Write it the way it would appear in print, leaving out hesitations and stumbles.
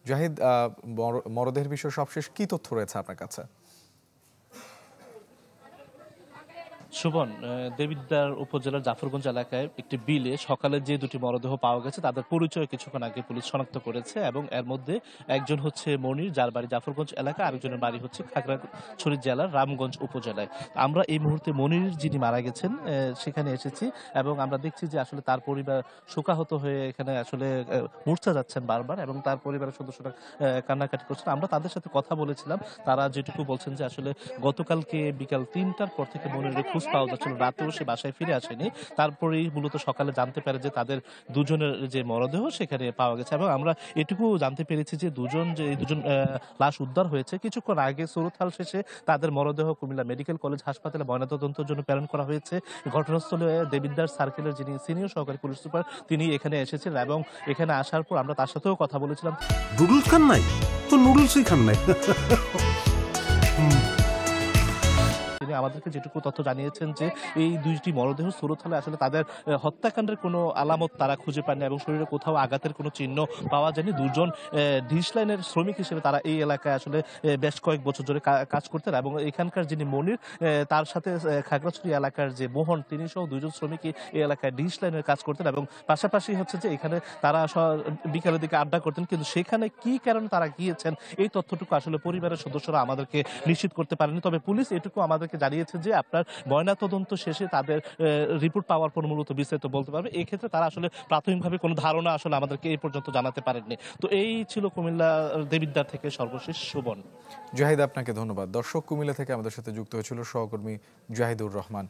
জাহিদ, মরদেহের বিষয়ে সবশেষ কি তথ্য রয়েছে আপনার কাছে? সুবন, দেবিদ্বার উপজেলার জাফরগঞ্জ এলাকায় একটি বিলে সকালে যে দুটি মরদেহ পাওয়া গেছে তাদের পরিচয় কিছুক্ষণ আগে পুলিশ শনাক্ত করেছে এবং এর মধ্যে একজন হচ্ছে মনির, যার বাড়ি জাফরগঞ্জ এলাকা, আরেকজনের বাড়ি হচ্ছে খাগড়াছড়ি জেলার রামগঞ্জ উপজেলায়। আমরা এই মুহূর্তে মনির যিনি মারা গেছেন সেখানে এসেছি এবং আমরা দেখছি যে আসলে তার পরিবার শোকাহত হয়ে এখানে আসলে মূর্ছা যাচ্ছেন বারবার এবং তার পরিবারের সদস্যরা কান্নাকাটি করছেন। আমরা তাদের সাথে কথা বলেছিলাম, তারা যেটুকু বলছেন যে আসলে গতকালকে বিকাল ৩টার পর থেকে মনিরের খোঁজ পাওয়া যাচ্ছিল, রাতেও সে বাসায় ফিরে আসেনি। তারপরেই মূলত সকালে জানতে পারে যে তাদের দুজনের যে মরদেহ সেখানে পাওয়া গেছে এবং আমরা এটুকু জানতে পেরেছি যে এই দুজন লাশ উদ্ধার হয়েছে কিছুক্ষণ আগে। সুরতহাল শেষে তাদের মরদেহ কুমিল্লা মেডিকেল কলেজ হাসপাতালে ময়নাতদন্তের জন্য প্রেরণ করা হয়েছে। ঘটনাস্থলে দেবিদ্বার সার্কেলের যিনি সিনিয়র সহকারী পুলিশ সুপার তিনি এখানে এসেছেন এবং এখানে আসার পর আমরা তার সাথেও কথা বলেছিলাম। নুডলস খান নাই তো নুডলসই খান নাই। তিনি আমাদেরকে যেটুকু তথ্য জানিয়েছেন যে এই দুইটি মরদেহ সুরতহালে আসলে তাদের হত্যাকাণ্ডের কোনো আলামত তারা খুঁজে পাননি এবং শরীরে কোথাও আঘাতের কোনো চিহ্ন পাওয়া যায়নি। দুজন ডিশ লাইনের শ্রমিক হিসেবে তারা এই এলাকায় আসলে বেশ কয়েক বছর ধরে কাজ করতেন এবং এখানকার যিনি মনির, তার সাথে খাগড়াছড়ি এলাকার যে মোহন, তিনি সহ দুজন শ্রমিকই এই এলাকায় ডিশ লাইনের কাজ করতেন এবং পাশাপাশি হচ্ছে যে এখানে তারা বিকালের দিকে আড্ডা করতেন, কিন্তু সেখানে কি কারণে তারা গিয়েছেন এই তথ্যটুকু আসলে পরিবারের সদস্যরা আমাদেরকে নিশ্চিত করতে পারেনি। তবে পুলিশ এটুকু আমাদেরকে জানিয়েছে যে আপনার ময়নাতদন্ত শেষে তাদের রিপোর্ট পাওয়ার পর মূলত বিস্তারিত বলতে পারবে। এই ক্ষেত্রে তারা আসলে প্রাথমিকভাবে কোনো ধারণা আসলে আমাদেরকে এই পর্যন্ত জানাতে পারেননি। তো এই ছিল কুমিল্লা দেবিদ্বার থেকে সর্বশেষ। সুবন। জাহিদ, আপনাকে ধন্যবাদ। দর্শক, কুমিল্লা থেকে আমাদের সাথে যুক্ত হয়েছিল সহকর্মী জাহিদুর রহমান।